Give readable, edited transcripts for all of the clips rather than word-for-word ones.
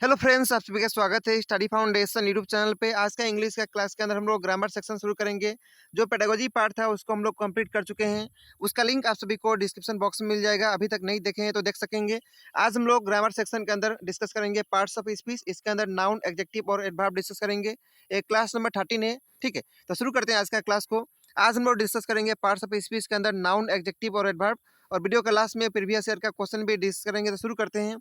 Hello friends, आप सभी का स्वागत है स्टडी फाउंडेशन यूट्यूब चैनल पे। आज का इंग्लिश का क्लास के अंदर हम लोग ग्रामर सेक्शन शुरू करेंगे। जो पेडागोजी पार्ट था उसको हम लोग कंप्लीट कर चुके हैं। उसका लिंक आप सभी को डिस्क्रिप्शन बॉक्स में मिल जाएगा। अभी तक नहीं देखे हैं तो देख सकेंगे। आज हम लोग ग्रामर सेक्शन के अंदर डिस्कस करेंगे पार्ट्स ऑफ स्पीच। इसके अंदर नाउन, एडजेक्टिव और एडवर्ब डिस्कस करेंगे। एक क्लास नंबर 13 है, ठीक है। तो शुरू करते हैं आज का क्लास को। आज हम लोग डिस्कस करेंगे पार्ट्स ऑफ स्पीच के अंदर नाउन, एडजेक्टिव और एडवर्ब। और वीडियो का लास्ट में प्रीवियस ईयर का क्वेश्चन भी डिस्कस करेंगे। तो शुरू करते हैं।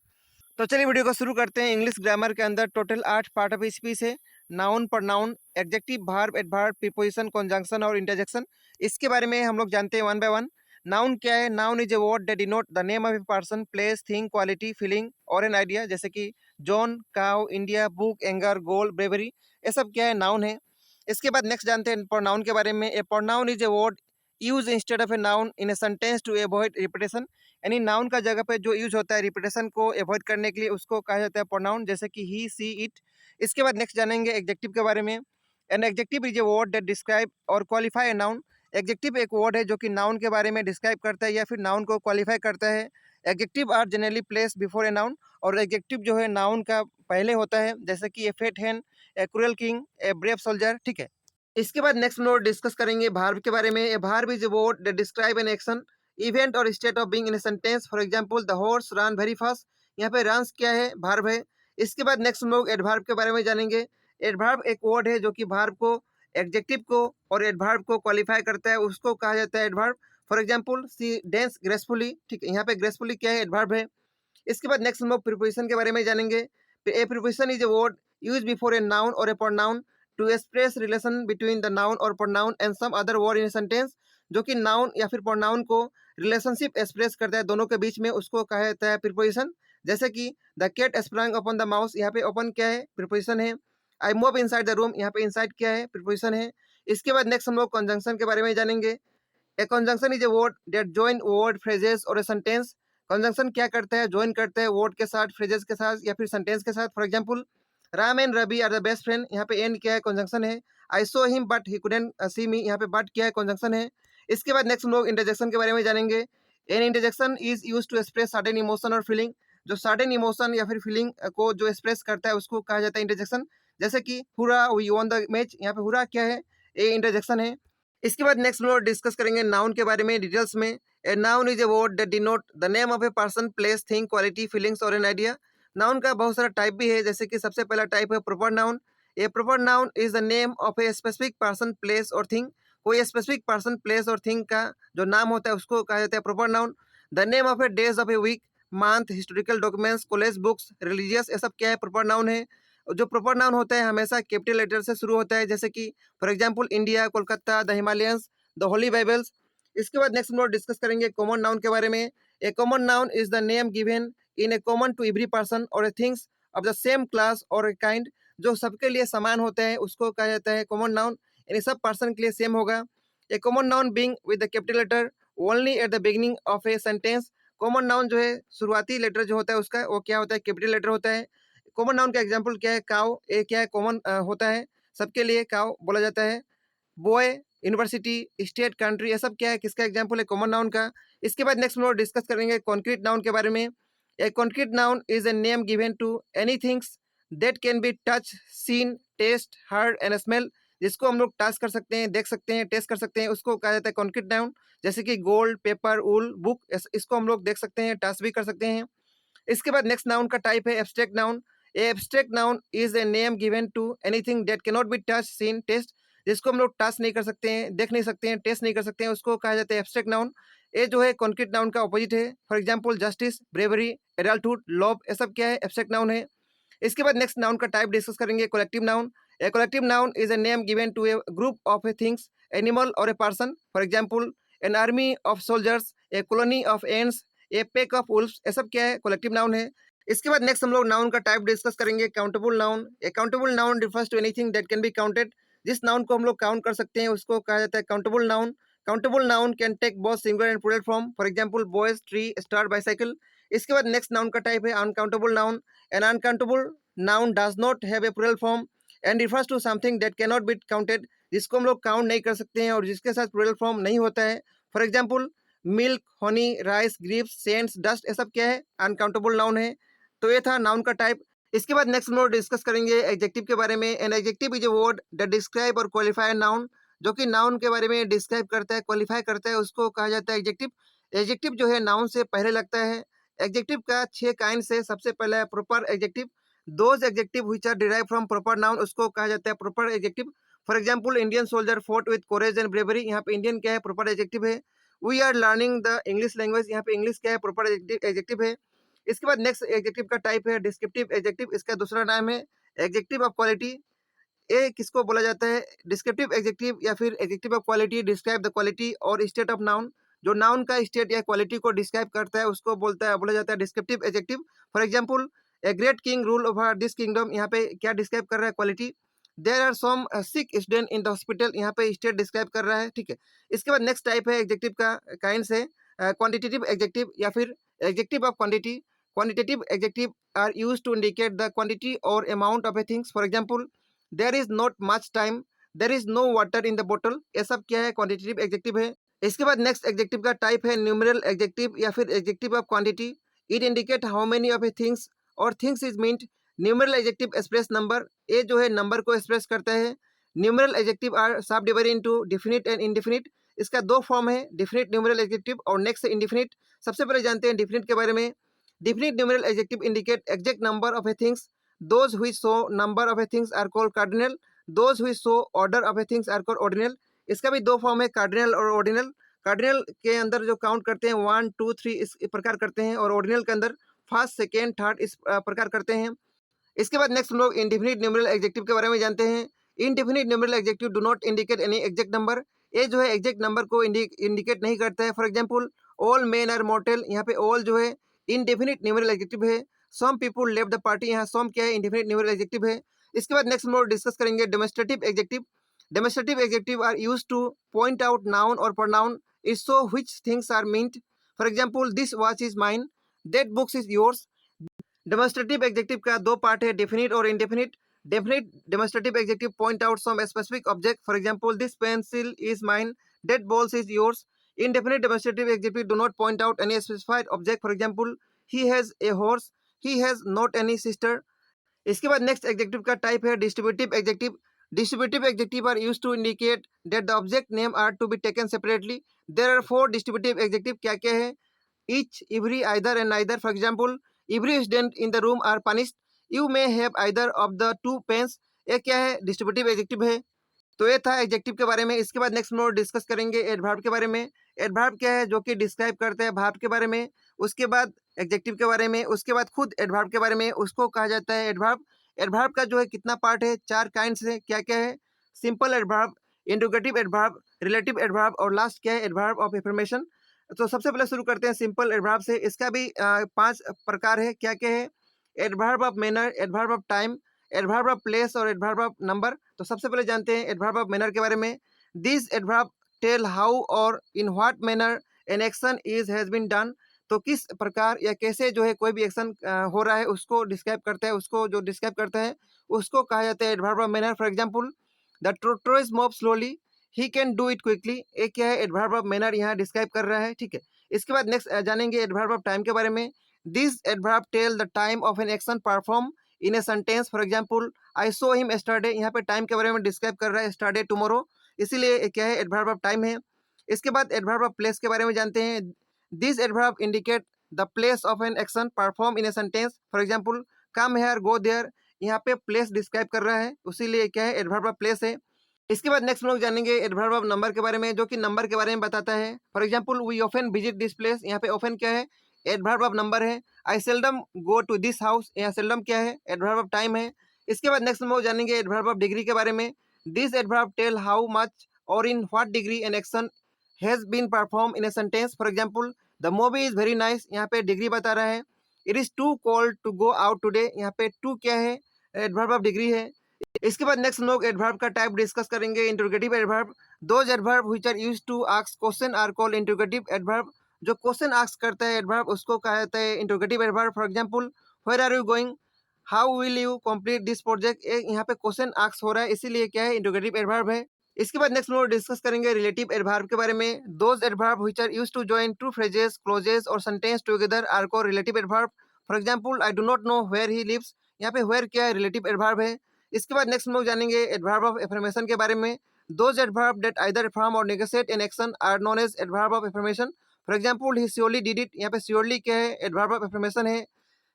तो चलिए वीडियो को शुरू करते हैं। इंग्लिश ग्रामर के अंदर टोटल 8 पार्ट ऑफ स्पीच है। Noun, pronoun, adjective, verb, adverb, preposition, conjunction और इंटरजेक्शन। इसके बारे में हम लोग जानते हैं वन बाय वन। नाउन क्या है? Noun is a word that denote the name of a person, place, thing, quality, feeling और एन आइडिया। जैसे कि John, cow, India, book, anger, goal, bravery. ये सब क्या है? नाउन है। इसके बाद नेक्स्ट जानते हैं प्रोनाउन के बारे में। A pronoun is a word use instead of a noun in a sentence to avoid repetition. यानी नाउन का जगह पे जो यूज होता है रिपीटेशन को अवॉइड करने के लिए, उसको कहा जाता है प्रोनाउन। जैसे कि ही, सी, इट। इसके बाद नेक्स्ट जानेंगे एडजेक्टिव के बारे में। An adjective is a word that describe और क्वालिफाई ए नाउन। एडजेक्टिव एक वर्ड है जो कि नाउन के बारे में डिस्क्राइब करता है या फिर नाउन को क्वालिफाई करता है। Adjective are generally place before a noun. और एडजेक्टिव जो है नाउन का पहले होता है। जैसे कि a fat hand, a cruel king, a brave soldier, ठीक है। इसके बाद नेक्स्ट हम लोग डिस्कस करेंगे भार्ब के बारे में। A verb is a word that describe an action, event और state of being in a sentence. For example the horse run very fast. यहाँ पे रन्स क्या है? भार्ब है। इसके बाद नेक्स्ट हम लोग एडवर्ब के बारे में जानेंगे। एडवर्ब एक वर्ड है जो कि भार्ब को, एडजेक्टिव को और एडवर्ब को क्वालिफाई करता है, उसको कहा जाता है adverb. For example she dance gracefully, ठीक है। यहाँ पे ग्रेसफुली क्या है? एडवर्ब है। इसके बाद नेक्स्ट हम लोग प्रीपोजिशन के बारे में जानेंगे। A preposition is a word use before a noun और a pronoun to express relation between the noun और pronoun and some other word in sentence. जो कि नाउन या फिर प्रोनाउन को रिलेशनशिप एक्सप्रेस करता है दोनों के बीच में, उसको कहा जाता है प्रीपोजिशन। जैसे कि the cat sprung upon the mouse. यहाँ पे ओपन क्या है? प्रीपोजिशन है। I move inside the room. यहाँ पे इनसाइड क्या है? प्रीपोजिशन है। इसके बाद नेक्स्ट हम लोग कंजंक्शन के बारे में जानेंगे। A conjunction is a word that join word, phrases और ए सेंटेंस। कंजंक्शन क्या करता है? ज्वाइन करता है वर्ड के साथ, फ्रेजेस के साथ या फिर सेंटेंस के साथ। For example Ram and Ravi are the best friend. यहाँ पे एंड क्या है? कंजंक्शन है। I saw him but he couldn't see me. यहाँ पे बट क्या है? कंजंक्शन है। इसके बाद नेक्स्ट हम लोग इंटरजेक्शन के बारे में जानेंगे। An interjection is use to express certain emotion और फीलिंग। जो सर्टेन इमोशन या फिर फीलिंग को जो एक्सप्रेस करता है उसको कहा जाता है इंटरजेक्शन। जैसे कि हुरा वी वॉन द मैच। यहाँ पे हुरा क्या है? ए इंटरजेक्शन है। इसके बाद नेक्स्ट हम लोग डिस्कस करेंगे नाउन के बारे में डिटेल्स में। A noun is a word that denote the name of a person, place, thing, quality, feelings और एन आइडिया। नाउन का बहुत सारा टाइप भी है। जैसे कि सबसे पहला टाइप है proper noun. A proper noun is the name of a specific person, place और थिंग। कोई स्पेसिफिक पर्सन, प्लेस और थिंग का जो नाम होता है उसको कहा जाता है proper noun. The name of a days of a week, month, historical documents, college books, religious, ये सब क्या है? प्रॉपर नाउन है। जो प्रॉपर नाउन होता है हमेशा कैपिटल लेटर से शुरू होता है। जैसे कि for example India, Kolkata, the Himalayans, the Holi Bibles. इसके बाद नेक्स्ट हम लोग डिस्कस करेंगे कॉमन नाउन के बारे में। A common noun is the name given in a common to every person और a things of the same class और ए काइंड। जो सबके लिए समान होता है उसको कहा जाता है कॉमन नाउन। यानी सब पर्सन के लिए सेम होगा। A common noun being with the capital letter only at the beginning of a sentence. Common noun जो है शुरुआती लेटर जो होता है उसका वो क्या होता है? कैपिटल लेटर होता है। कॉमन नाउन का एग्जाम्पल क्या है? काउ। ए क्या है? कॉमन होता है, सबके लिए काउ बोला जाता है। बॉय, यूनिवर्सिटी, स्टेट, कंट्री, ये सब क्या है? किसका एग्जाम्पल है? कॉमन नाउन का। इसके बाद नेक्स्ट हम लोग डिस्कस करेंगे कॉन्क्रीट नाउन के बारे में। A concrete noun is a name given to any things that can be touch, seen, taste, heard and smell. जिसको हम लोग टच कर सकते हैं, देख सकते हैं, टेस्ट कर सकते हैं, उसको कहा जाता है कॉन्क्रीट नाउन। जैसे कि गोल्ड, पेपर, वूल, बुक, इसको हम लोग देख सकते हैं, टच भी कर सकते हैं। इसके बाद नेक्स्ट नाउन का टाइप है abstract noun. A abstract noun is a name given to anything that can not be touch, seen, taste. जिसको हम लोग टच नहीं कर सकते हैं, देख नहीं सकते हैं, टेस्ट नहीं कर सकते हैं, उसको कहा जाता है एब्स्ट्रैक्ट नाउन। ये जो है कॉन्क्रीट नाउन का अपोजिट है। For example justice, bravery, adulthood, love, ये सब क्या है? एब्स्ट्रैक्ट नाउन है। इसके बाद नेक्स्ट नाउन का टाइप डिस्कस करेंगे collective noun. A collective noun is a name given to a group of a things, animal और a person. For example an army of soldiers, a colony of ants, a pack of wolfs, ये सब क्या है? Collective noun है। इसके बाद next हम लोग नाउन का टाइप डिस्कस करेंगे countable noun. A countable noun refers to anything that can be counted. जिस नाउन को हम लोग काउंट कर सकते हैं उसको कहा जाता है countable noun. Countable noun can take both singular and plural form. For example boys, tree, star, bicycle. इसके बाद नेक्स्ट नाउन का टाइप है uncountable noun. An uncountable noun does not have a plural form and refers to something that can not be counted. जिसको हम लोग count नहीं कर सकते हैं और जिसके साथ प्लूरल फॉर्म नहीं होता है। For example milk, honey, rice, grapes, scents, dust, ये सब क्या है? अनकाउंटेबल नाउन है। तो ये था नाउन का टाइप। इसके बाद नेक्स्ट हम लोग डिस्कस करेंगे एडजेक्टिव के बारे में। An adjective is a word that describe और क्वालिफाई नाउन, जो कि नाउन के बारे में डिस्क्राइब करता है, क्वालिफाई करता है, उसको कहा जाता है एडजेक्टिव। एडजेक्टिव जो है नाउन से पहले लगता है। एडजेक्टिव का 6 काइंड से सबसे पहला है proper adjective. Those adjective which are derive from proper noun, उसको कहा जाता है proper adjective. For example Indian soldier fought with courage and bravery, यहाँ पे इंडियन क्या है, प्रॉपर एडजेक्टिव है। We are learning the English language, यहाँ पे इंग्लिश क्या है, प्रॉपर एडजेक्टिव है। इसके बाद नेक्स्ट एडजेक्टिव का टाइप है डिस्क्रिप्टिव एडजेक्टिव, इसका दूसरा नाम है एडजेक्टिव ऑफ क्वालिटी। ये किसको बोला जाता है, डिस्क्रिप्टिव एडजेक्टिव या फिर adjective of quality describe the quality और स्टेट ऑफ नाउन। जो नाउन का स्टेट या क्वालिटी को डिस्क्राइब करता है उसको बोला जाता है descriptive adjective. For example a great king rule over this kingdom, यहाँ पे क्या डिस्क्राइब कर रहा है, quality. There are some sick student in the hospital, यहाँ पे स्टेट डिस्क्राइब कर रहा है, ठीक है। इसके बाद नेक्स्ट टाइप है एडजेक्टिव का काइंड से क्वांटिटेटिव एडजेक्टिव या फिर adjective of quantity. Quantitative adjective are used to indicate the quantity or amount of a things. For example, there is not much time, there is no water in the bottle, ये सब क्या है, quantitative adjective है। इसके बाद next adjective का type है numeral adjective या फिर adjective of quantity. It indicate how many of a things और things is meant. Numeral adjective express number, ये जो है नंबर को एक्सप्रेस करता है। Numeral adjective are subdivided into definite and indefinite, इसका दो फॉर्म है, डिफिनिट न्यूमेरल एडजेक्टिव और नेक्स्ट इनडिफिनिट। सबसे पहले जानते हैं डिफिनिट के बारे में। Definite numeral adjective indicate exact number of a things. Those which show number of a things are called cardinal. Those which show order of a things are called ordinal. इसका भी दो फॉर्म है, cardinal और ordinal. Cardinal के अंदर जो count करते हैं 1 2 3 इस प्रकार करते हैं, और ऑर्डिनल के अंदर फर्स्ट सेकेंड थर्ड इस प्रकार करते हैं। इसके बाद नेक्स्ट हम लोग इंडिफिनिट न्यूमेरल एडजेक्टिव के बारे में जानते हैं। Indefinite numeral adjective do not indicate any exact number, ये जो है एग्जैक्ट नंबर को इंडिकेट नहीं करता है। For example all men are mortal, यहाँ पे ऑल जो है इंडेफिनिट न्यूमेरल एडजेक्टिव है। Some people left the party, यहाँ सम क्या है, इंडेफिनिट न्यूमेरल एडजेक्टिव है। इसके बाद नेक्स्ट हम लोग डिस्कस करेंगे demonstrative adjective. Demonstrative adjective are used to point out noun और pronoun, it show which things are meant. For example this watch is mine, that books is yours. Demonstrative adjective का दो part है, definite और indefinite. Definite demonstrative adjective point out some specific object, for example this pencil is mine, that balls is yours. Indefinite demonstrative adjective do not point out any specified object. For example, he has a horse, he has not any sister. इसके बाद next adjective का type है distributive adjective. Distributive adjective are used to indicate that the object name are to be taken separately. There are 4 distributive adjective, क्या क्या है, each, every, either and neither. For example, every student in the room are punished, you may have either of the two pens, ये क्या है, distributive adjective है। तो ये था एडजेक्टिव के बारे में। इसके बाद नेक्स्ट हम लोग डिस्कस करेंगे एडवर्ब के बारे में। एडवर्ब क्या है, जो कि डिस्क्राइब करता है वर्ब के बारे में। उसके बाद एडजेक्टिव के बारे में, उसके बाद खुद एडवर्ब के बारे में, उसको कहा जाता है एडवर्ब। एडवर्ब का जो है कितना पार्ट है, 4 काइंड्स है, क्या क्या है, simple adverb, interrogative adverb, relative adverb और लास्ट क्या है, एडवर्ब ऑफ एफर्मेशन। तो सबसे पहले शुरू करते हैं सिंपल एडवर्ब से। इसका भी 5 प्रकार है, क्या क्या है, adverb of manner, adverb of time, adverb of place और एडवर्ब ऑफ नंबर। तो सबसे पहले जानते हैं एडवर्ब ऑफ मैनर के बारे में। दिस एडवर्ब टेल हाउ और in what manner an action is has been done, तो किस प्रकार या कैसे जो है कोई भी एक्शन हो रहा है उसको डिस्क्राइब करता है, उसको जो डिस्क्राइब करता है उसको कहा जाता है adverb of manner. For example the tortoise move slowly, he can do it quickly, ये क्या है, एडवर्ब ऑफ मैनर यहाँ डिस्क्राइब कर रहा है, ठीक है। इसके बाद नेक्स्ट जानेंगे एडवर्ब ऑफ टाइम के बारे में। This adverb tell the time of an action perform in a sentence. For example I saw him yesterday, यहाँ पे टाइम के बारे में डिस्क्राइब कर रहा है, यस्टरडे टुमारो, इसीलिए क्या है, एडवर्ब ऑफ टाइम है। इसके बाद एडवर्ब ऑफ प्लेस के बारे में जानते हैं। This adverb indicate the place of an action perform in a sentence. For example come here go there, यहाँ पे प्लेस डिस्क्राइब कर रहा है, उसीलिए क्या है, एडवर्ब ऑफ प्लेस है। इसके बाद नेक्स्ट हम लोग जानेंगे एडवर्ब ऑफ नंबर के बारे में, जो कि नंबर के बारे में बताता है। For example we often visit this place, यहाँ पे ऑफन क्या है, एडवर्ब ऑफ नंबर है। I seldom go to this house, यहाँ सेल्डम क्या है, एडवर्ब ऑफ टाइम है। इसके बाद नेक्स्ट हम लोग जानेंगे एडवर्ब ऑफ डिग्री के बारे में। This adverb tell how much और in what degree an action has been perform in a sentence. For example the movie is very nice, यहाँ पे डिग्री बता रहा है। It is too cold to go out today, यहाँ पे to क्या है, एडवर्ब ऑफ डिग्री है। इसके बाद नेक्स्ट हम लोग एडवर्ब का टाइप डिस्कस करेंगे, interrogative adverb. Those adverb which are used to ask question are called interrogative adverb. जो क्वेश्चन आस्क करता है एडवर्ब उसको कहा जाता है interrogative adverb. For example where are you going, how will you complete this project, यहाँ पे question ask हो रहा है, इसीलिए क्या है, इंटरोगेटिव एडवर्ब है। इसके बाद नेक्स्ट हम लोग डिस्कस करेंगे रिलेटिव एडवर्ब के बारे में। Those adverb which are used to join two phrases clauses और sentence together are called relative adverb. For example I do not know where he lives, यहाँ पे वेयर क्या है, रिलेटिव एडवर्ब है। इसके बाद नेक्स्ट हम लोग जानेंगे एडवर्ब ऑफ एफर्मेशन के बारे में। Those adverb that either affirm और negative in action are known as adverb of affirmation. For example he surely did it, यहाँ पे श्योरली क्या है, एडवर्ब ऑफ एफर्मेशन है।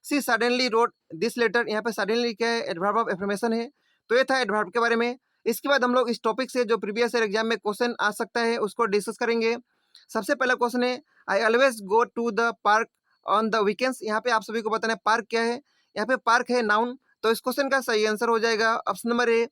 She suddenly wrote this letter, यहाँ पे सडनली क्या है, एडवर्ब ऑफ एफर्मेशन है। तो ये था एडवर्ब के बारे में। इसके बाद हम लोग इस टॉपिक से जो प्रीवियस ईयर एग्जाम में क्वेश्चन आ सकता है उसको डिस्कस करेंगे। सबसे पहला क्वेश्चन है, I always go to the park on the weekends. यहाँ पे आप सभी को बताना है पार्क क्या है। यहाँ पे पार्क है नाउन, तो इस क्वेश्चन का सही आंसर हो जाएगा ऑप्शन नंबर ए।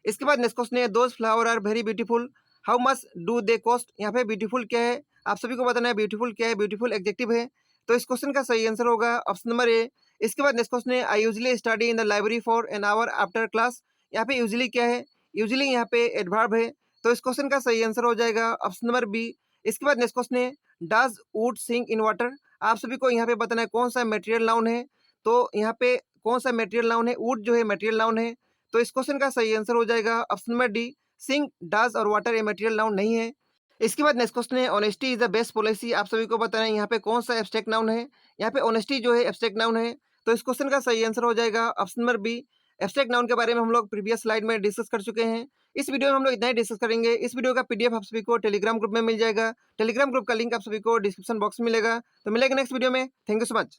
इसके बाद नेक्स्ट क्वेश्चन है, those flower are very beautiful, how much do they cost. यहाँ पे ब्यूटीफुल क्या है, आप सभी को बताना है ब्यूटीफुल क्या है, ब्यूटीफुल एडजेक्टिव है। तो इस क्वेश्चन का सही आंसर होगा ऑप्शन नंबर ए। इसके बाद नेक्स्ट क्वेश्चन है, I usually study in the library for an hour after class. यहाँ पे यूजली क्या है, यूजली यहाँ पे एडवर्ब है। तो इस क्वेश्चन का सही आंसर हो जाएगा ऑप्शन नंबर बी। इसके बाद नेक्स्ट क्वेश्चन है, does wood sink in water. आप सभी को यहाँ पे बताना है कौन सा मेटेरियल नाउन है। तो यहाँ पे कौन सा मेटेरियल नाउन है, वुड जो है मेटेरियल नाउन है। तो इस क्वेश्चन का सही आंसर हो जाएगा option number D. Sink, does और वाटर ये मटेरियल नाउन नहीं है। इसके बाद नेक्स्ट क्वेश्चन है, honesty is the best policy. आप सभी को बताना है यहाँ पे कौन सा एब्स्ट्रैक्ट नाउन है। यहाँ पे ऑनेस्टी जो है एब्स्ट्रैक्ट नाउन है। तो इस क्वेश्चन का सही आंसर हो जाएगा option number B. Abstract noun के बारे में हम लोग प्रीवियस स्लाइड में डिस्कस कर चुके हैं। इस वीडियो में हम लोग इतना ही डिस्कस करेंगे। इस वीडियो का पीडीएफ आप सभी को टेलीग्राम ग्रुप में मिल जाएगा। टेलीग्राम ग्रुप का लिंक आप सभी को डिस्क्रिप्शन बॉक्स में मिलेगा। तो मिलेगा नेक्स्ट वीडियो में। Thank you so much.